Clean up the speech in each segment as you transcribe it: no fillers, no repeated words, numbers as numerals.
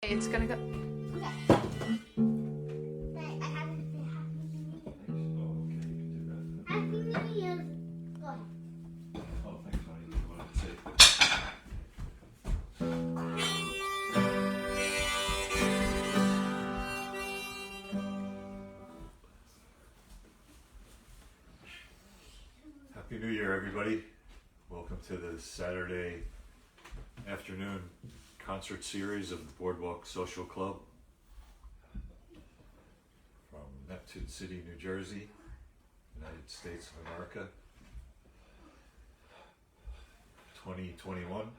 It's gonna go. Okay. I haven't been Happy New Year. Oh, okay, you can do that. Happy New Year. Go ahead. Oh, thanks, honey. You wanted to say? Happy New Year, everybody. Welcome to the Saturday afternoon concert series of the Boardwalk Social Club from Neptune City, New Jersey, United States of America, 2021.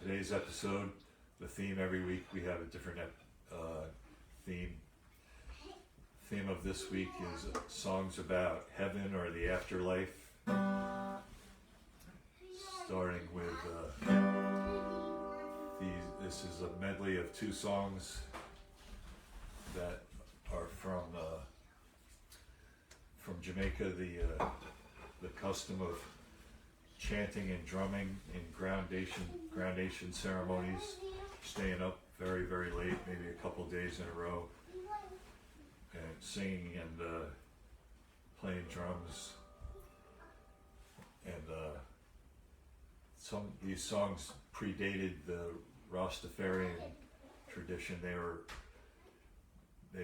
Today's episode, the theme, every week we have a different theme. Theme of this week is songs about heaven or the afterlife, starting with this is a medley of two songs that are from Jamaica. The custom of chanting and drumming in groundation ceremonies, staying up very, very late, maybe a couple days in a row, and singing and playing drums. And these songs predated the Rastafarian tradition. They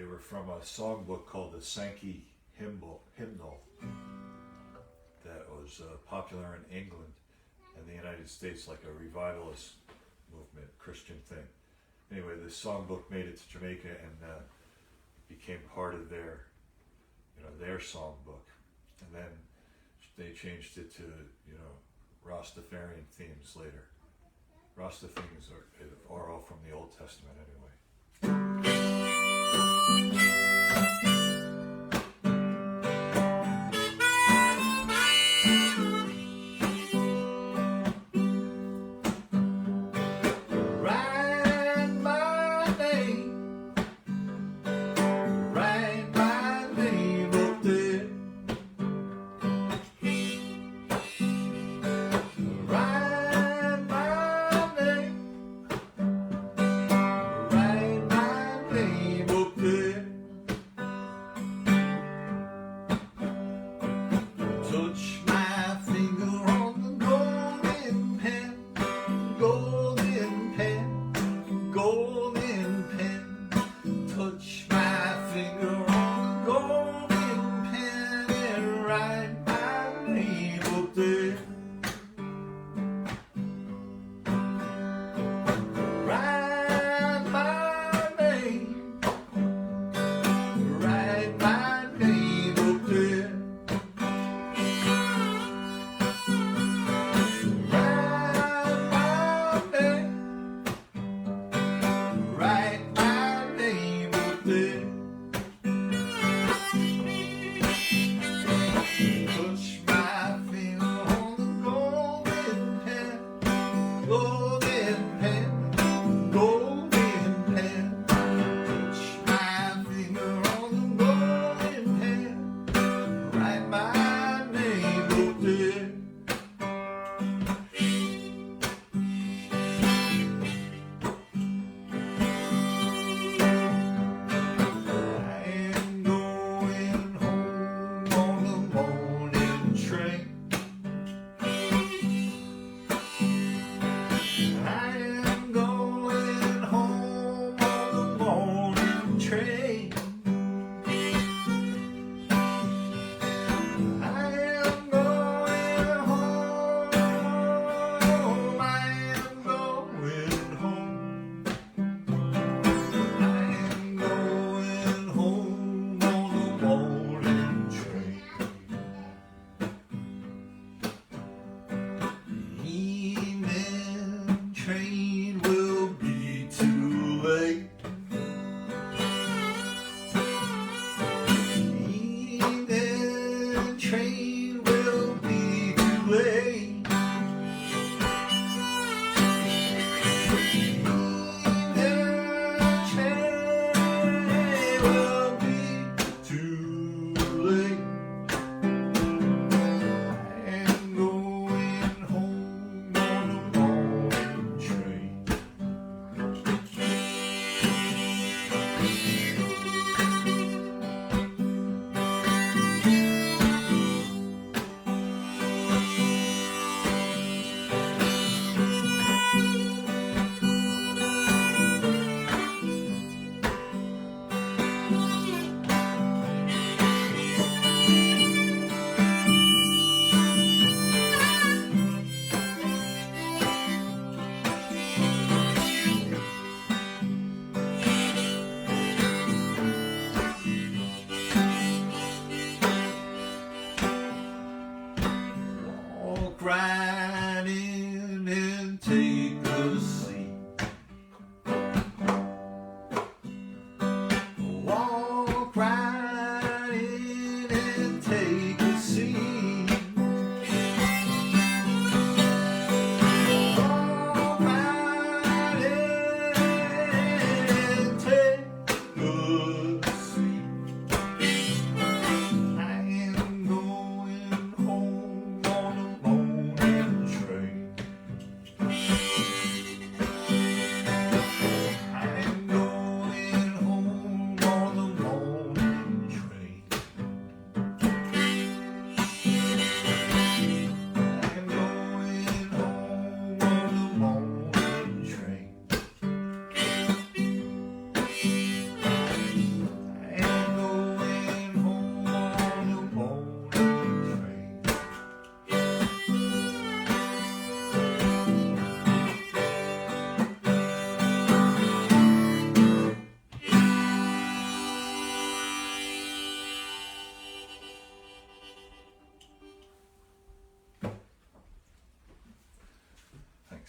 were from a songbook called the Sankey Hymnal that was popular in England and the United States, like a revivalist movement, Christian thing. Anyway, this songbook made it to Jamaica and became part of their songbook, and then they changed it to Rastafarian themes later. Rasta themes are all from the Old Testament anyway.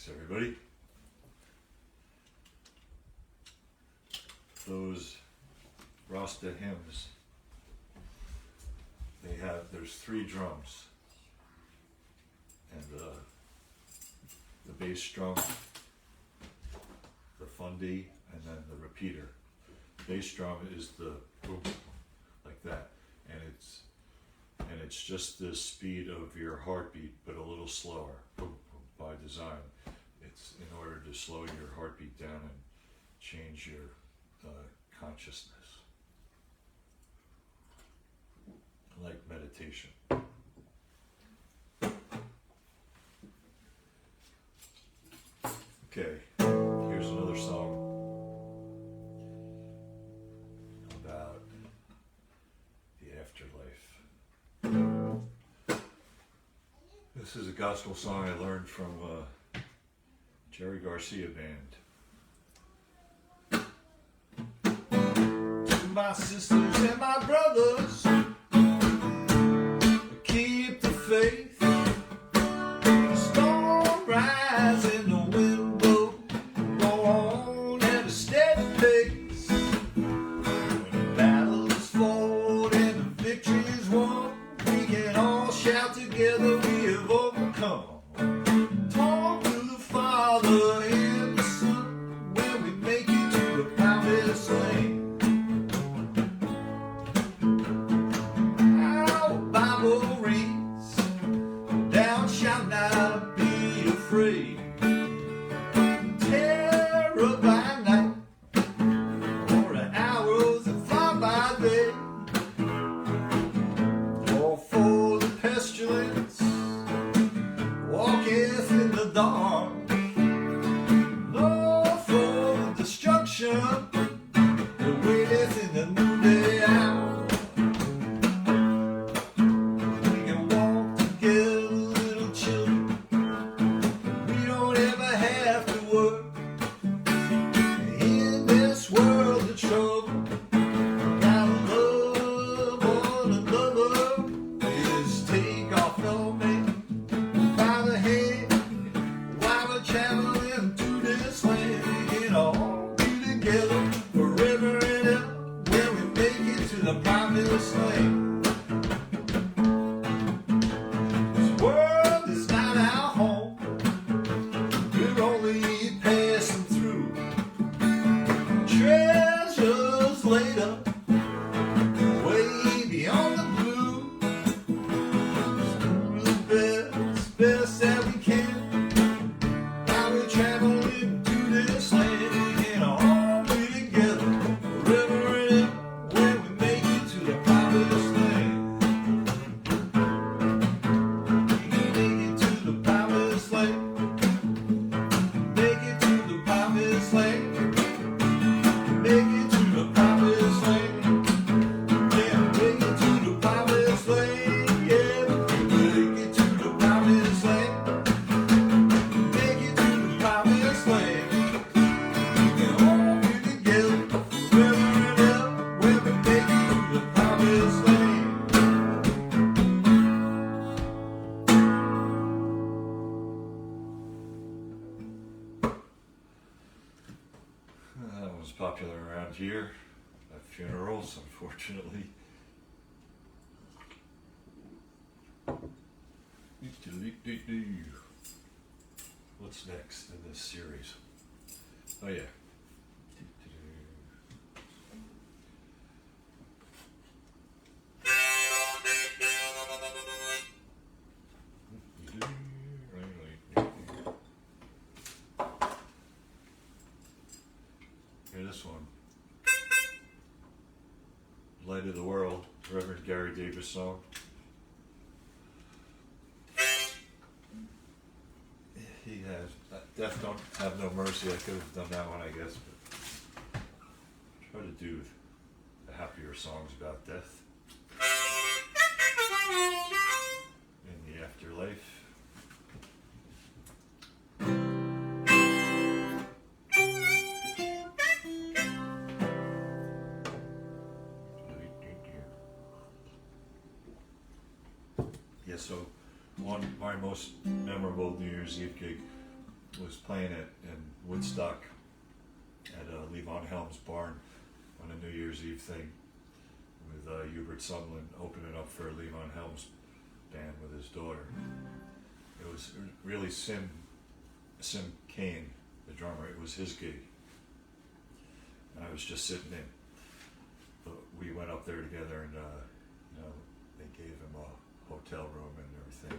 Thanks, everybody. Those Rasta hymns, there's 3 drums, and the bass drum, the fundy, and then the repeater. The bass drum is the boom, like that, and it's just the speed of your heartbeat, but a little slower, boom, boom, by design. It's in order to slow your heartbeat down and change your consciousness, like meditation. Okay, here's another song about the afterlife. This is a gospel song I learned from Jerry Garcia Band. To my sisters and my brothers, keep the faith. The storm rising, the wind blows, go on at a steady pace. When the battle is fought and the victory is won, we can all shout together, we have overcome. Talk to the Father and the Son when we make it to the promised land. Our Bible reads, thou shalt not be afraid. Terror by night, or the arrows that fly by day. Or for the pestilence walketh in the dark, nor for the destruction that waiteth in the noonday hour. We can walk together, little children. We don't ever have to work. In this world of trouble, gotta love one another. Is take off no man by the hand while we're traveling through this land. We can all be together forever and ever when we make it to the promised land. This world is not our home, we're only passing through. Treasures laid up way beyond the blue. Let's do the best that we can while we're traveling through this land. We can all be together forever and ever when we make it to the promised land. We can make it to the promised land. Make it to the promised land. Make it to the promised land. Yeah, make it to the promised land. Yeah, make it to the promised land. Make it to the promised land. We can all be together forever and ever when we make it to the promised land. That was popular around here at funerals, unfortunately. What's next in this series? Oh yeah. Hear this one. Light of the World, Reverend Gary Davis song. He has Death Don't Have No Mercy. I could have done that one, I guess, but try to do the happier songs about death in the afterlife. Yeah, so on my most memorable New Year's Eve gig, was playing in Woodstock at Levon Helm's barn on a New Year's Eve thing with Hubert Sumlin opening up for Levon Helm's band with his daughter. It was really Sim Kane, the drummer. It was his gig, and I was just sitting in. But we went up there together, and they gave him a hotel room and everything.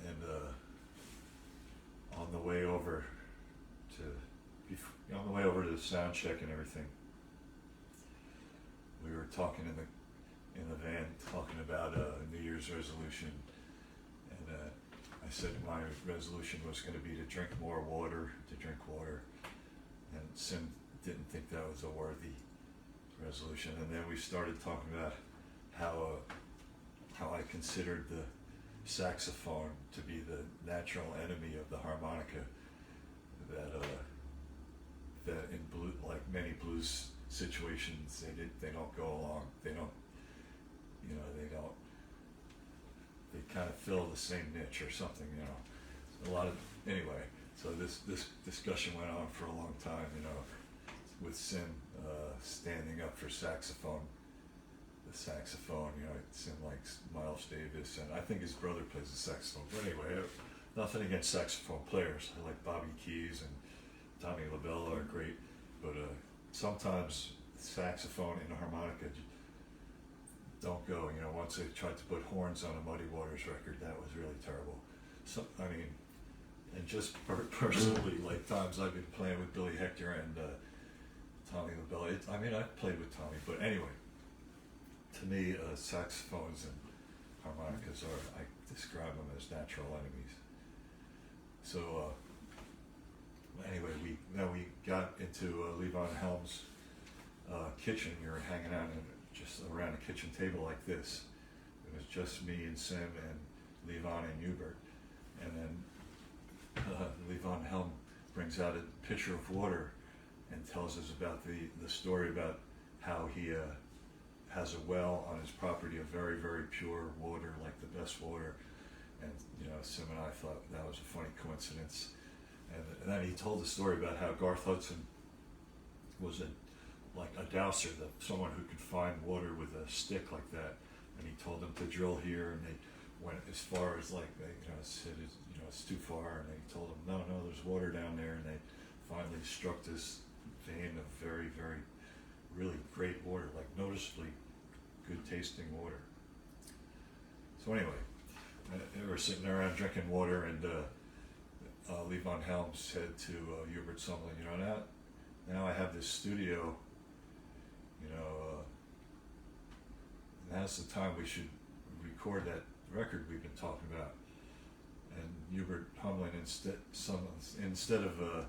And on the way over to the sound check and everything, we were talking in the van, talking about New Year's resolution, and I said my resolution was going to be to drink more water, and Sim didn't think that was a worthy resolution. And then we started talking about how I considered the saxophone to be the natural enemy of the harmonica, that in like many blues situations they don't go along, they kind of fill the same niche or something, anyway. So this discussion went on for a long time, with Sim standing up for saxophone. The saxophone, Sim likes Miles Davis, and I think his brother plays the saxophone. But anyway, nothing against saxophone players. I like Bobby Keys and Tommy LaBelle are great, but sometimes saxophone and harmonica don't go. Once they tried to put horns on a Muddy Waters record, that was really terrible. So, and just personally, like times I've been playing with Billy Hector and Tommy LaBelle. I've played with Tommy, but anyway, to me, saxophones and harmonicas I describe them as natural enemies. So anyway, we got into Levon Helm's kitchen. We were hanging out just around a kitchen table like this. It was just me and Sim and Levon and Hubert. And then Levon Helm brings out a pitcher of water and tells us about the story about how he has a well on his property of very, very pure water, like the best water. And Sim and I thought that was a funny coincidence. And then he told the story about how Garth Hudson was a dowser, someone who could find water with a stick like that. And he told them to drill here, and they went as far as said it's too far. And they told him, no, there's water down there. And they finally struck this vein of very, very, really great water, like noticeably good tasting water. So anyway, we were sitting around drinking water, and Levon Helm said to Hubert Sumlin, now I have this studio, now's the time we should record that record we've been talking about. And Hubert Humlin, instead of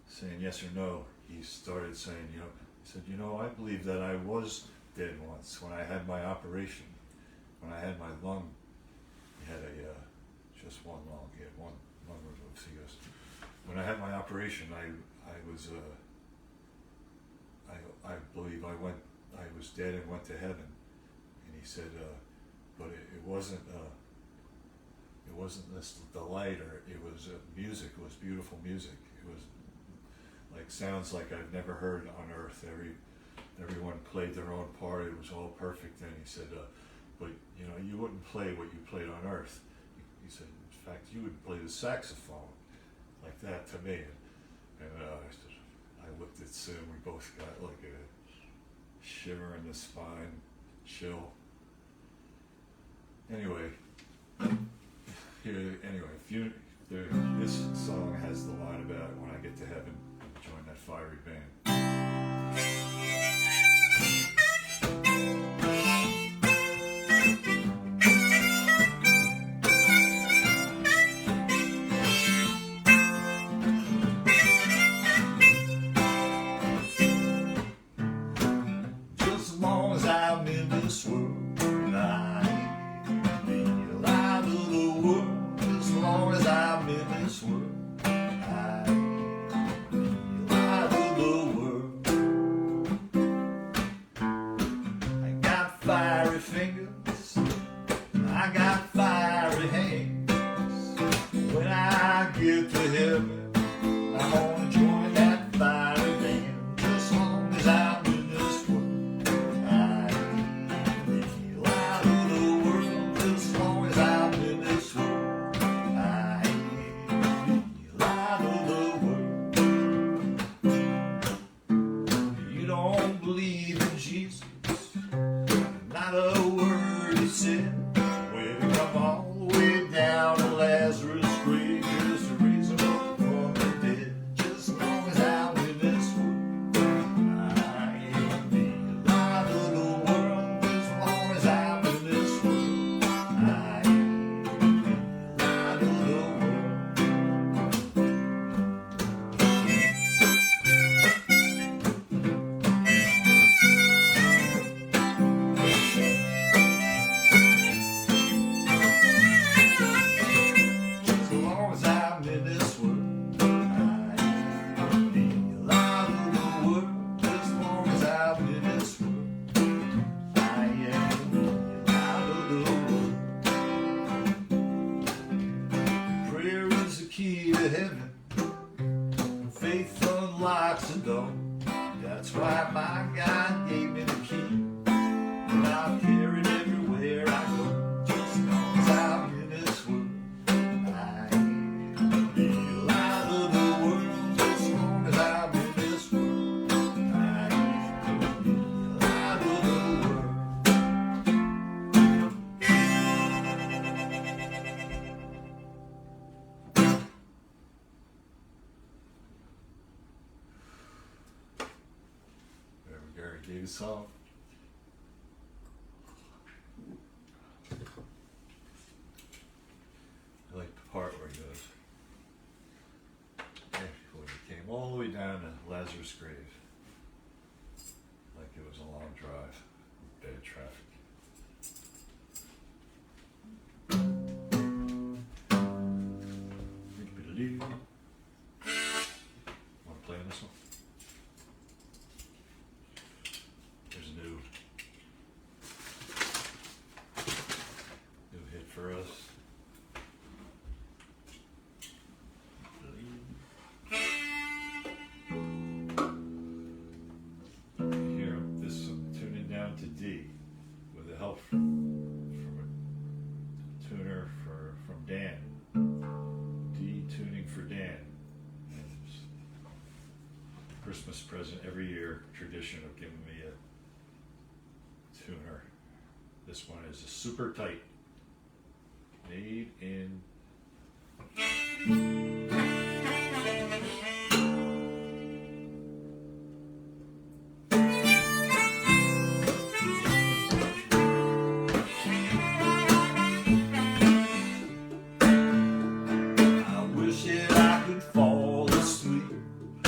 saying yes or no, he started saying, he said, I believe that I was dead once when I had my operation, when I had my lung. He had just one lung. He had one lung removed. So he goes, when I had my operation, I believe I was dead and went to heaven. And he said, but it wasn't this delight, or it was music. It was beautiful music. It was like sounds like I've never heard on earth. Everyone played their own part. It was all perfect. And he said, but you wouldn't play what you played on earth. He said, in fact, you would play the saxophone like that to me. And I looked at Sim. We both got like a shiver in the spine, chill. Anyway, this song has the line about when I get to heaven, join that fiery band. Just as long as I'm in this world, I be alive to the world. As long as I'm in this world, I be alive to the world. locks the door. That's why my God gave me the key. And I'll carry it everywhere I go. Just as long as I'm in this world, I am the light of the world. As long as I'm in this world, I am the light of the world. Reverend Gary gave a song. I like the part where he goes, when he came all the way down to Lazarus' grave, like it was a long drive, bad traffic. Want to play on this one? There's a new hit for us. Here, this tuning down to D with the help from a tuner from Dan. D tuning for Dan. And it's a Christmas present every year, tradition of giving me a tuner. This one is a super tight, made in I wish that I could fall asleep. I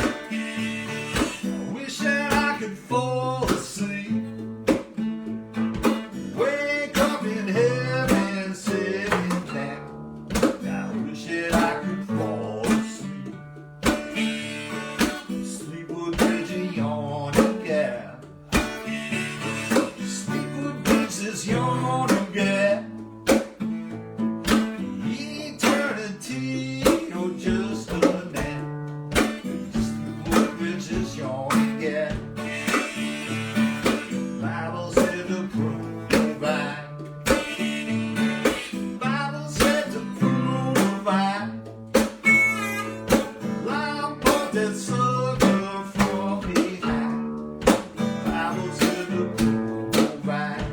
wish that I could fall asleep. Wake up in heaven sitting down. I wish that I could fall asleep. Sleep would bridge a yawning gap. Sleep would bridge this yawning gap. Eternity, or just a nap. Sleep would bridge this yawning gap. Bible said to provide. Bible said to provide. Lamb bought that sucker from behind. Bible said to provide.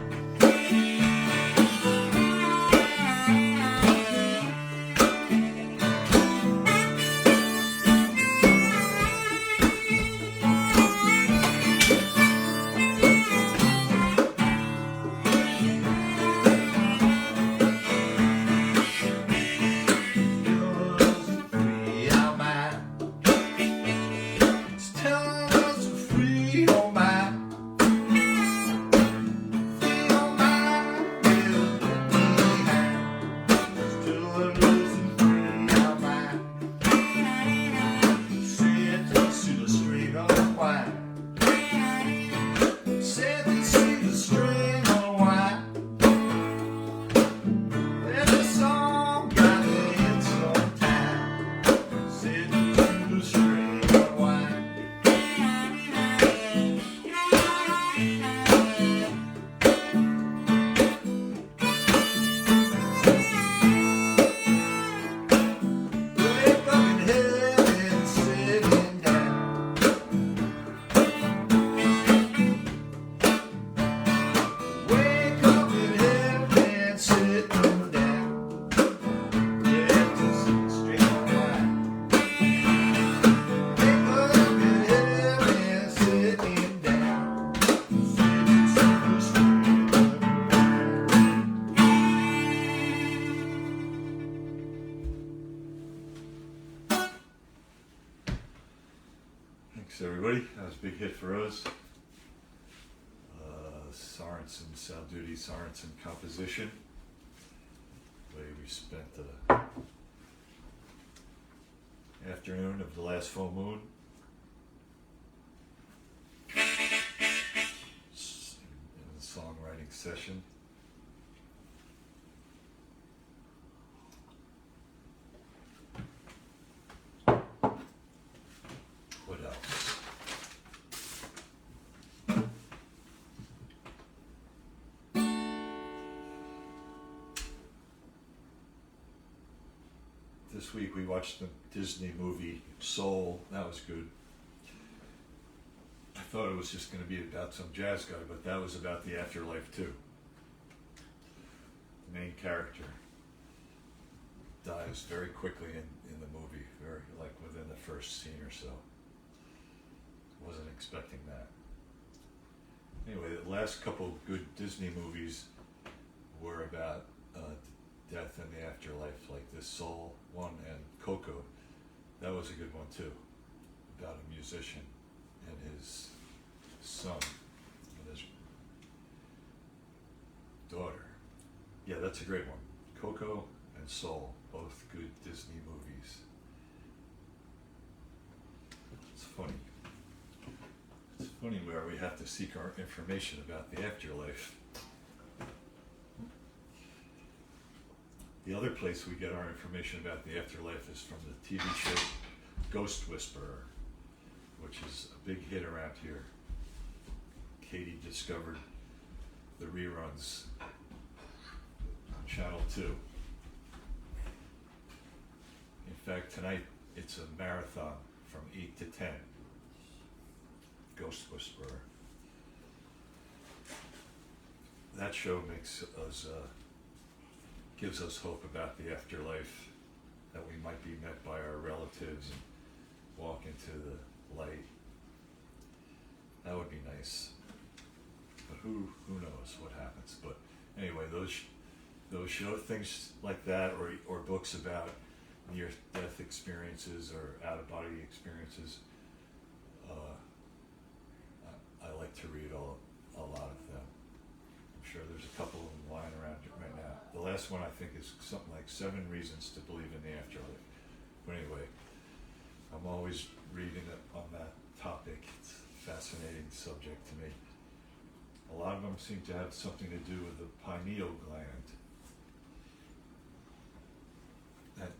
Thanks everybody, that was a big hit for us. Sorensen, Sound Duty Sorensen composition. The way we spent the afternoon of the last full moon. In the songwriting session. What else? this week we watched the Disney movie Soul. That was good. I thought it was just going to be about some jazz guy, but that was about the afterlife too. The main character dies very quickly in the movie, very like within the first scene or so. Wasn't expecting that. Anyway, the last couple good Disney movies were about death and the afterlife, like this Soul one and Coco. That was a good one too, about a musician and his son and his daughter. Yeah, that's a great one. Coco and Soul, both good Disney movies. It's funny. It's funny where we have to seek our information about the afterlife. The other place we get our information about the afterlife is from the TV show Ghost Whisperer, which is a big hit around here. Katie discovered the reruns on Channel 2. In fact, tonight it's a marathon from 8 to 10. Ghost Whisperer. That show makes us, gives us hope about the afterlife, that we might be met by our relatives and walk into the light. That would be nice. But who knows what happens? But anyway, those show things like that, or books about near-death experiences or out-of-body experiences. I like to read a lot of them. I'm sure there's a couple of them lying around right now. The last one I think is something like 7 Reasons to Believe in the Afterlife. But anyway, I'm always reading on that topic. It's a fascinating subject to me. A lot of them seem to have something to do with the pineal gland. And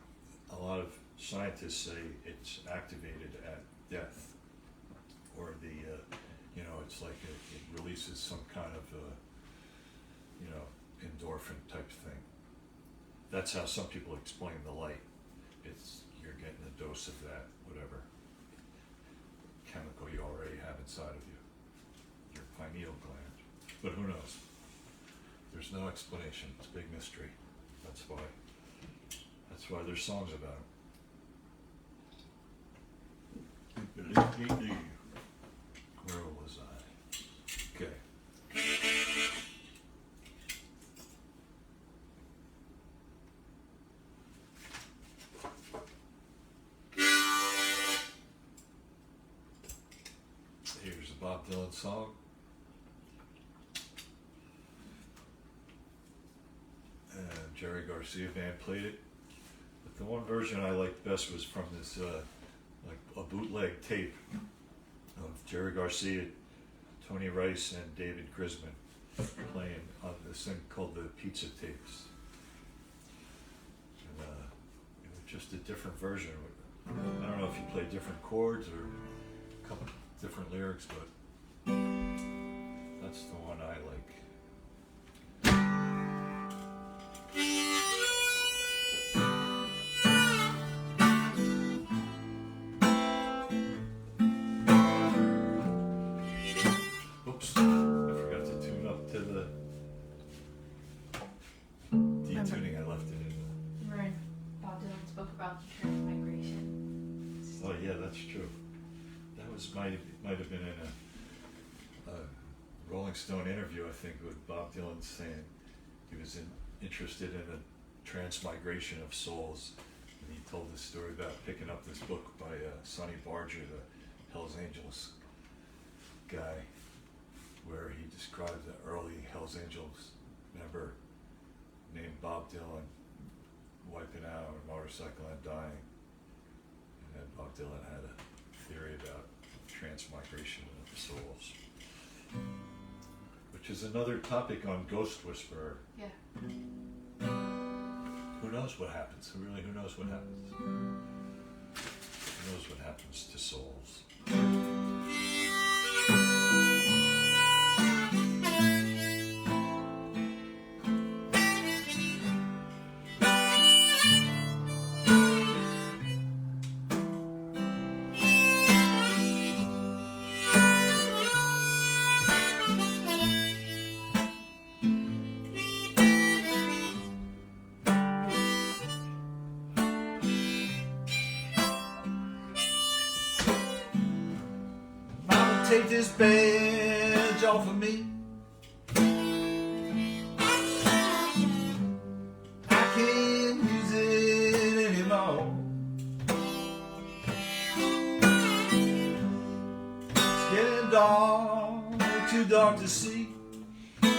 a lot of scientists say it's activated at death, or it's like it releases some kind of endorphin type thing. That's how some people explain the light. You're getting a dose of that, whatever chemical you already have inside of you, your pineal gland. But who knows? There's no explanation. It's a big mystery. That's why there's songs about it. Where was I? Okay. Here's a Bob Dylan song. And Jerry Garcia band played it. But the one version I liked best was from this like a bootleg tape of Jerry Garcia, Tony Rice, and David Grisman playing on this thing called the Pizza Tapes. And it was just a different version. I don't know if you play different chords or a couple different lyrics, but that's the one I like. Oops, I forgot to tune up to the detuning. I left it in. Remember Bob Dylan spoke about the transmigration. Oh yeah, that's true. That might have been in a Rolling Stone interview, I think, with Bob Dylan saying he was interested in the transmigration of souls, and he told this story about picking up this book by Sonny Barger, the Hells Angels guy, where he described the early Hells Angels member named Bob Dylan wiping out on a motorcycle and dying. And then Bob Dylan had a theory about transmigration of the souls, which is another topic on Ghost Whisperer. Yeah. Who knows what happens? Who knows what happens? Who knows what happens to souls? take this badge off of me. I can't use it anymore. It's getting dark, too dark to see. And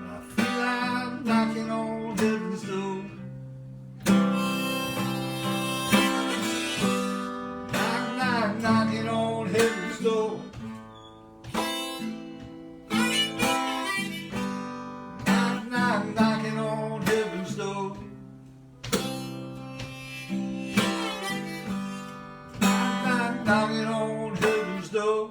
I feel I'm knocking on heaven's door. Knocking on heaven's door. Knock, knock, knocking on heaven's door. Knock, knock, knocking on heaven's door.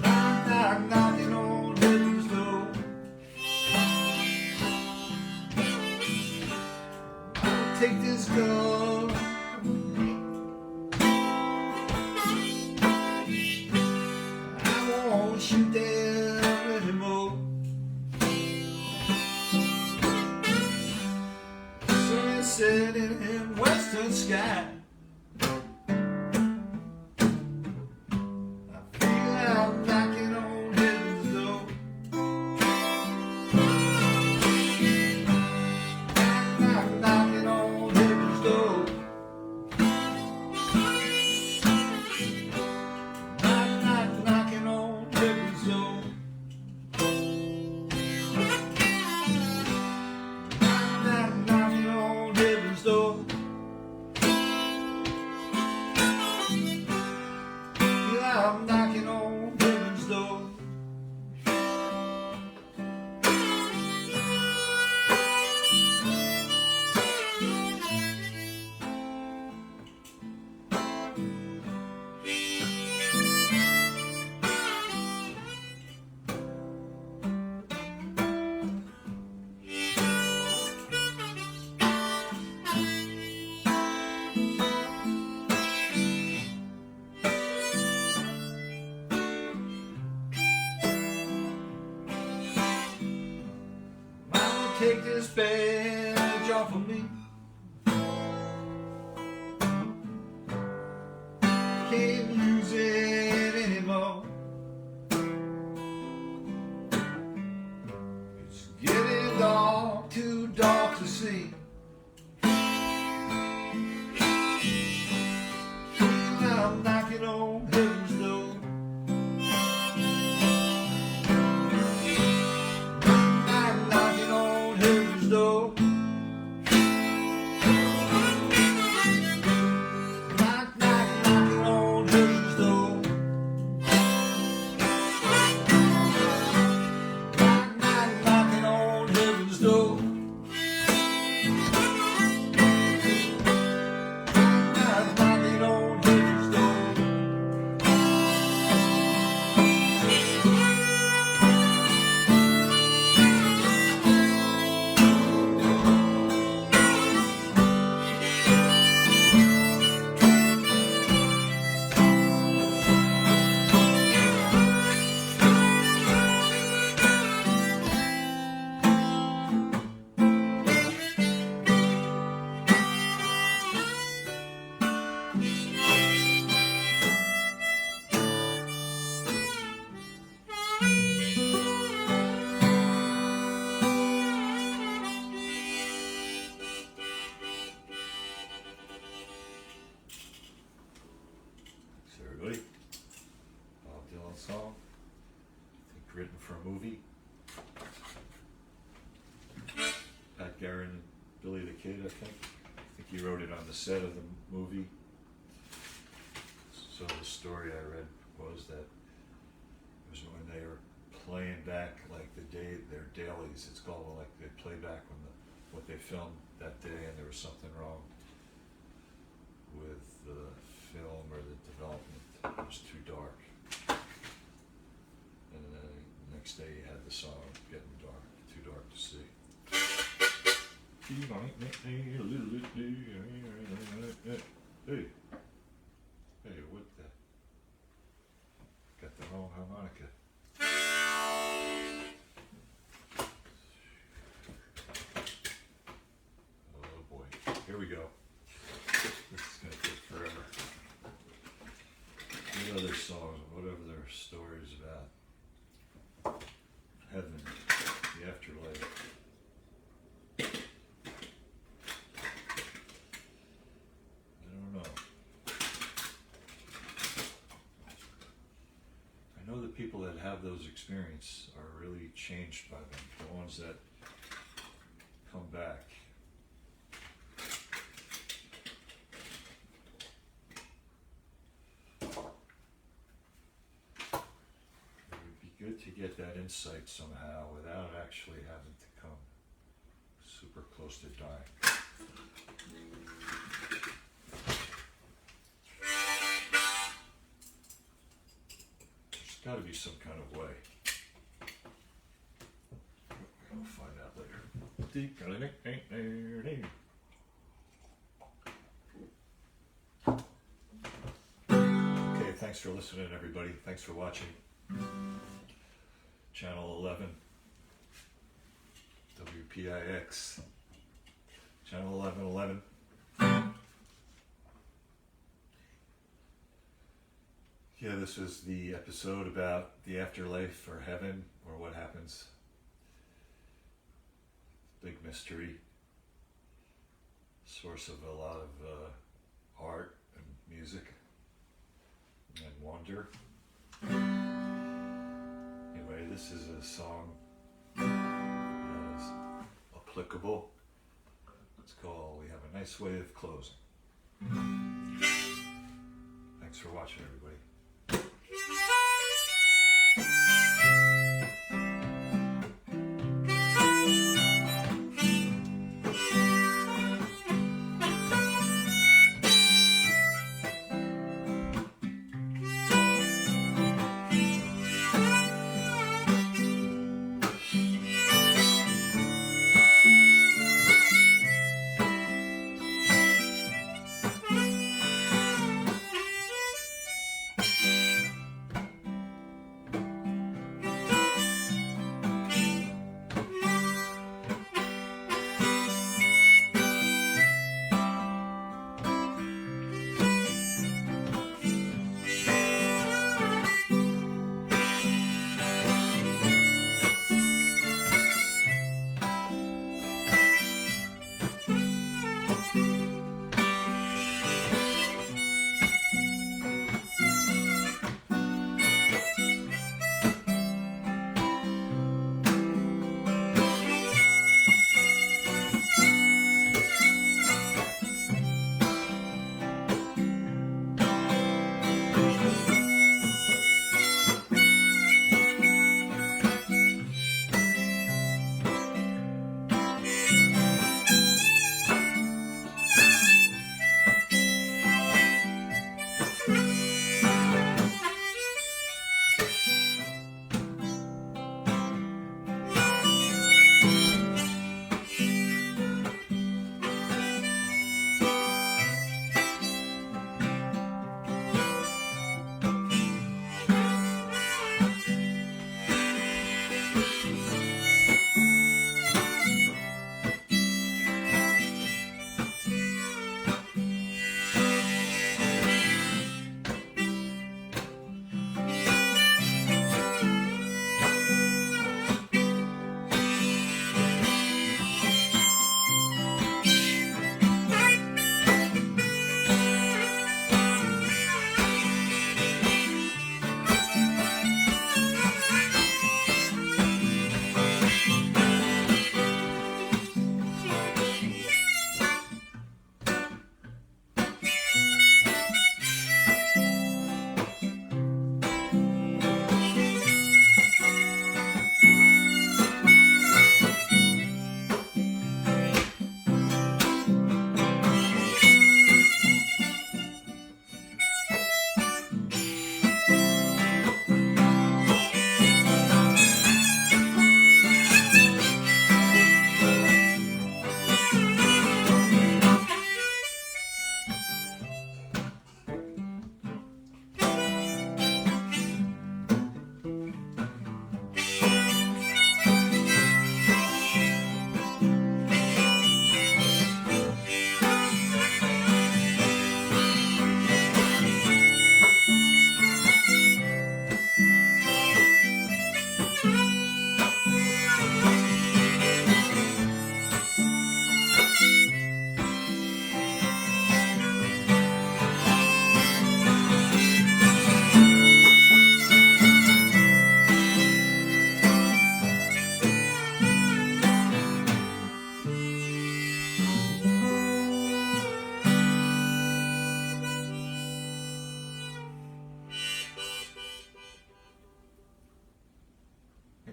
Knock, knock, knocking on heaven's door. I'll take this gun. I won't shoot them anymore. Sun is setting in western sky. I feel I'm knocking on heaven's door. Knock, knock, knocking on heaven's door. Knock, knock, knocking on heaven's door. Knock, knock, knocking on heaven's door. Yeah, I'm knocking on heaven's door. Mama, take this badge off of me. Can't use it anymore. It's getting dark, too dark to see. I'm knocking on heaven's door. I'm knocking on heaven's door. Knock, knock, knocking on heaven's door. Knock, knock, knocking on heaven's door. Knock, knocking on heaven's door. Thanks, everybody. Bob Dylan song. I think written for a movie. Pat Garrett and Billy the Kid, I think. I think he wrote it on the set of the movie. So the story I read was that it was when they were playing back like their dailies. It's called like they play back what they filmed that day, and there was something wrong with the film or the development. It was too dark. And then the next day you had the song Getting Dark, Too Dark to See. Hey. Hey, what the? Got the wrong harmonica. Oh boy. Here we go. This is going to take forever. What other songs, whatever their stories about heaven, the afterlife. I don't know. I know that people that have those experiences are really changed by them. The ones that come back. Good to get that insight somehow without actually having to come super close to dying. There's got to be some kind of way. We'll find out later. Okay, thanks for listening, everybody. Thanks for watching. Channel 11, WPIX, Channel 1111. Yeah, this was the episode about the afterlife or heaven or what happens. Big mystery, source of a lot of art and music and wonder. Anyway, this is a song that is applicable. It's called We Have a Nice Way of Closing. Thanks for watching, everybody.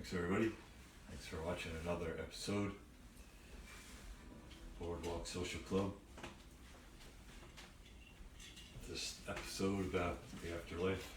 Thanks everybody. Thanks for watching another episode. Boardwalk Social Club. This episode about the afterlife.